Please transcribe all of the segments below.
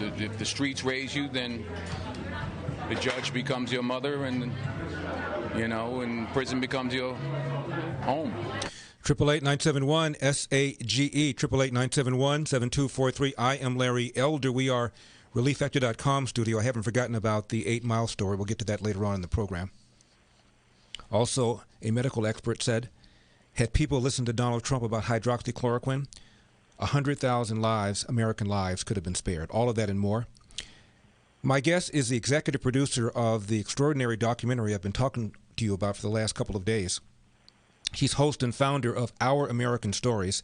if the streets raise you, then the judge becomes your mother, and and prison becomes your home. 888-971-SAGE, 888-971-7243. I am Larry Elder. We are ReliefFactor.com studio. I haven't forgotten about the 8 Mile story. We'll get to that later on in the program. Also, a medical expert said, had people listened to Donald Trump about hydroxychloroquine, 100,000 lives, American lives, could have been spared. All of that and more. My guest is the executive producer of the extraordinary documentary I've been talking to you about for the last couple of days. He's host and founder of Our American Stories.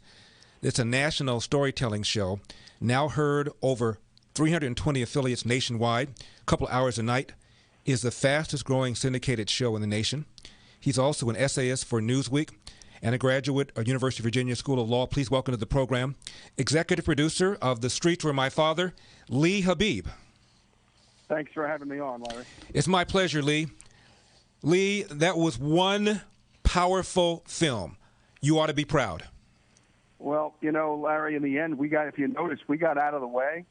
It's a national storytelling show, now heard over 320 affiliates nationwide, a couple hours a night, is the fastest growing syndicated show in the nation. He's also an essayist for Newsweek and a graduate of University of Virginia School of Law. Please welcome to the program, executive producer of The Streets Were My Father, Lee Habeeb. Thanks for having me on, Larry. It's my pleasure, Lee. Lee, that was one powerful film. You ought to be proud. Well, Larry, in the end, if you notice, we got out of the way.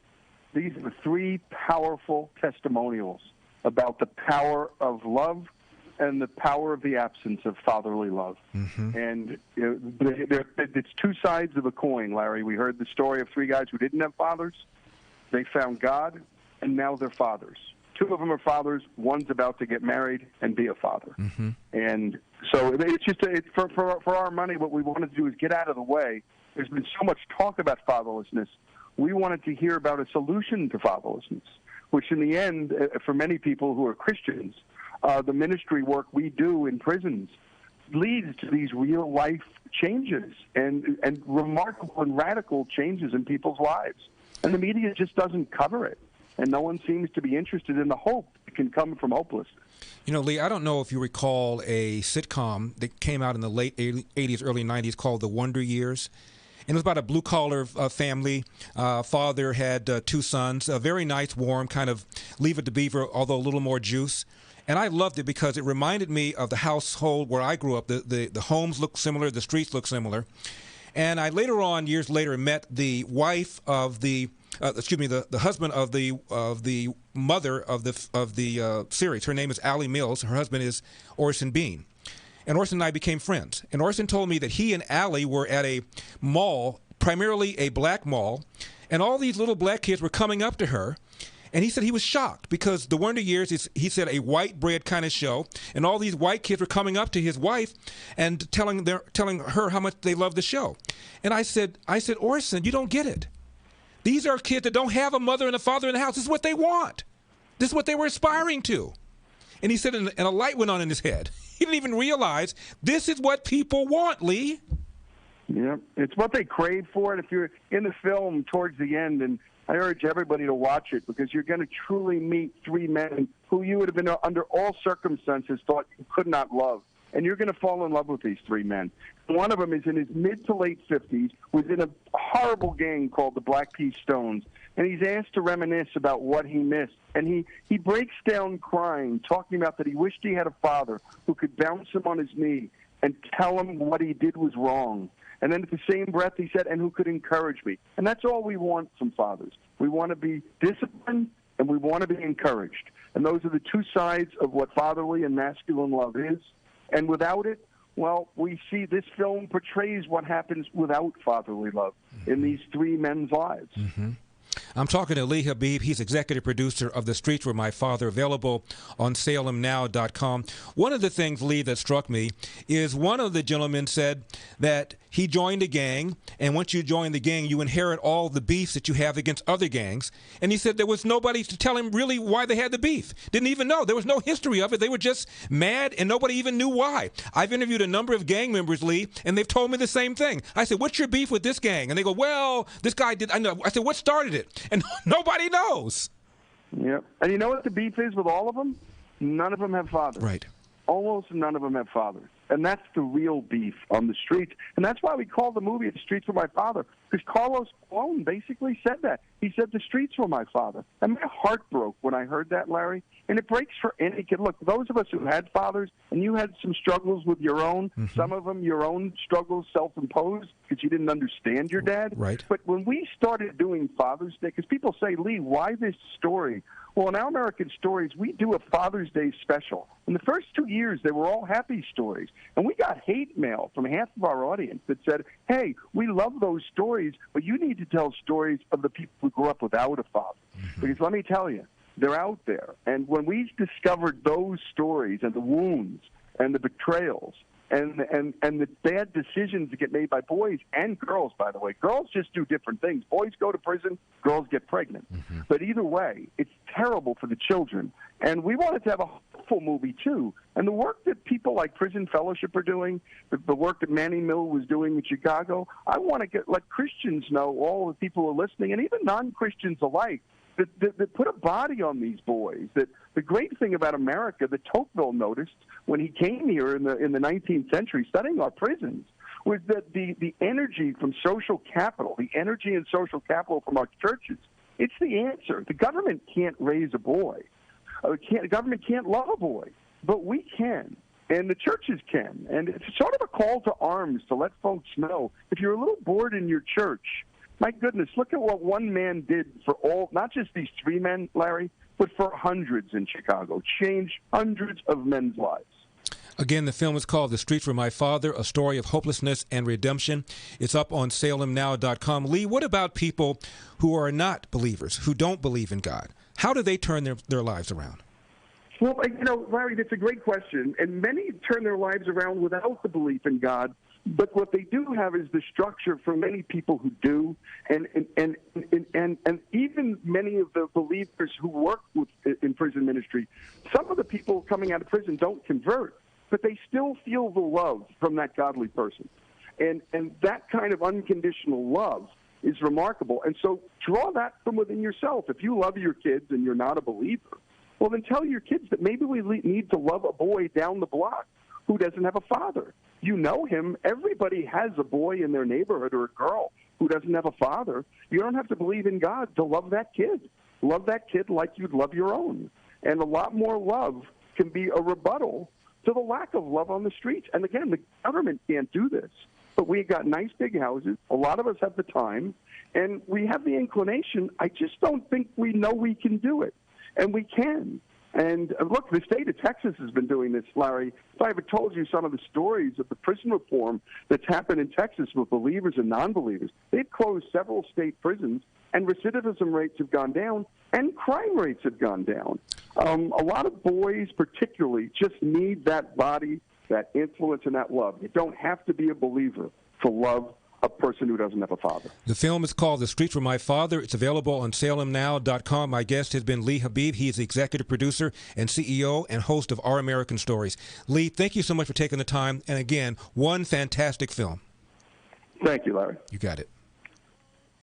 These are 3 powerful testimonials about the power of love and the power of the absence of fatherly love. Mm-hmm. And it's 2 sides of a coin, Larry. We heard the story of 3 guys who didn't have fathers. They found God, and now they're fathers. 2 of them are fathers. One's about to get married and be a father. Mm-hmm. And so it's just for our money, what we wanted to do is get out of the way. There's been so much talk about fatherlessness. We wanted to hear about a solution to fatherlessness, which in the end, for many people who are Christians, the ministry work we do in prisons leads to these real-life changes and remarkable and radical changes in people's lives. And the media just doesn't cover it. And no one seems to be interested in the hope that can come from hopelessness. Lee, I don't know if you recall a sitcom that came out in the late 80s, early 90s called The Wonder Years. And it was about a blue-collar family. Father had 2 sons, a very nice, warm, kind of Leave It to Beaver, although a little more juice. And I loved it because it reminded me of the household where I grew up. The homes looked similar, the streets looked similar. And I later on, years later, met the wife of the husband of the mother of the series. Her name is Allie Mills. Her husband is Orson Bean. And Orson and I became friends. And Orson told me that he and Allie were at a mall, primarily a black mall, and all these little black kids were coming up to her. And he said he was shocked because The Wonder Years is, he said, a white bread kind of show, and all these white kids were coming up to his wife and telling her how much they loved the show. And I said, Orson, you don't get it. These are kids that don't have a mother and a father in the house. This is what they want. This is what they were aspiring to. And he said, and a light went on in his head. He didn't even realize this is what people want, Lee. Yeah, it's what they crave for. And if you're in the film towards the end, and I urge everybody to watch it because you're going to truly meet 3 men who you would have been under all circumstances thought you could not love. And you're going to fall in love with these 3 men. One of them is in his mid to late 50s, was in a horrible gang called the Black Pea Stones. And he's asked to reminisce about what he missed. And he breaks down crying, talking about that he wished he had a father who could bounce him on his knee and tell him what he did was wrong. And then at the same breath he said, and who could encourage me. And that's all we want from fathers. We want to be disciplined and we want to be encouraged. And those are the 2 sides of what fatherly and masculine love is. And without it, well, we see this film portrays what happens without fatherly love in these 3 men's lives. Mm-hmm. I'm talking to Lee Habeeb. He's executive producer of The Streets Were My Father, available on salemnow.com. One of the things, Lee, that struck me is one of the gentlemen said that he joined a gang, and once you join the gang, you inherit all the beefs that you have against other gangs. And he said there was nobody to tell him really why they had the beef. Didn't even know. There was no history of it. They were just mad, and nobody even knew why. I've interviewed a number of gang members, Lee, and they've told me the same thing. I said, what's your beef with this gang? And they go, well, this guy did. I know. I said, what started it? And nobody knows. Yeah. And you know what the beef is with all of them? None of them have fathers. Right. Almost none of them have fathers. And that's the real beef on the streets. And that's why we call the movie The Streets Were My Father, Because Carlos Colon basically said that. He said the streets were my father. And my heart broke when I heard that, Larry. And it breaks for any kid. Look, those of us who had fathers, and you had some struggles with your own, some of them your own struggles self-imposed because you didn't understand your dad. Right. But when we started doing Father's Day, because people say, Lee, why this story? Well, in Our American Stories, we do a Father's Day special. In the first 2 years, they were all happy stories. And we got hate mail from half of our audience that said, hey, we love those stories, but you need to tell stories of the people who grew up without a father. Because let me tell you, they're out there. And when we discovered those stories and the wounds and the betrayals and the bad decisions that get made by boys and girls, by the way. Girls just do different things. Boys go to prison, girls get pregnant. But either way, it's terrible for the children. And we wanted to have a hopeful movie, too. And the work that people like Prison Fellowship are doing, the work that Manny Mill was doing in Chicago, I want to let Christians know, all the people who are listening, and even non-Christians alike, that put a body on these boys. That the great thing about America, that Tocqueville noticed when he came here in the 19th century studying our prisons, was that the energy from social capital, the energy and social capital from our churches, it's the answer. The government can't raise a boy. The government can't love a boy, but we can. And the churches can. And it's sort of a call to arms to let folks know, if you're a little bored in your church, my goodness, look at what one man did for all, not just these three men, Larry, but for hundreds in Chicago, changed hundreds of men's lives. Again, the film is called The Streets Were My Father, A Story of Hopelessness and Redemption. It's up on salemnow.com. Lee, what about people who are not believers, who don't believe in God? How do they turn their lives around? Well, Larry, that's a great question. And many turn their lives around without the belief in God. But what they do have is the structure for many people who do, and even many of the believers who work in prison ministry. Some of the people coming out of prison don't convert, but they still feel the love from that godly person, and that kind of unconditional love is remarkable. And so draw that from within yourself. If you love your kids and you're not a believer, well, then tell your kids that maybe we need to love a boy down the block who doesn't have a father. You know him. Everybody has a boy in their neighborhood or a girl who doesn't have a father. You don't have to believe in God to love that kid. Love that kid like you'd love your own. And a lot more love can be a rebuttal to the lack of love on the streets. And again, the government can't do this. But we got nice big houses. A lot of us have the time. And we have the inclination. I just don't think we know we can do it. And we can. And look, the state of Texas has been doing this, Larry. If I ever told you some of the stories of the prison reform that's happened in Texas with believers and non-believers, they've closed several state prisons, and recidivism rates have gone down, and crime rates have gone down. A lot of boys particularly just need that body, that influence, and that love. You don't have to be a believer to love a person who doesn't have a father. The film is called The Streets Were My Father. It's available on salemnow.com. My guest has been Lee Habeeb. He is the executive producer and CEO and host of Our American Stories. Lee, thank you so much for taking the time. And again, one fantastic film. Thank you, Larry. You got it.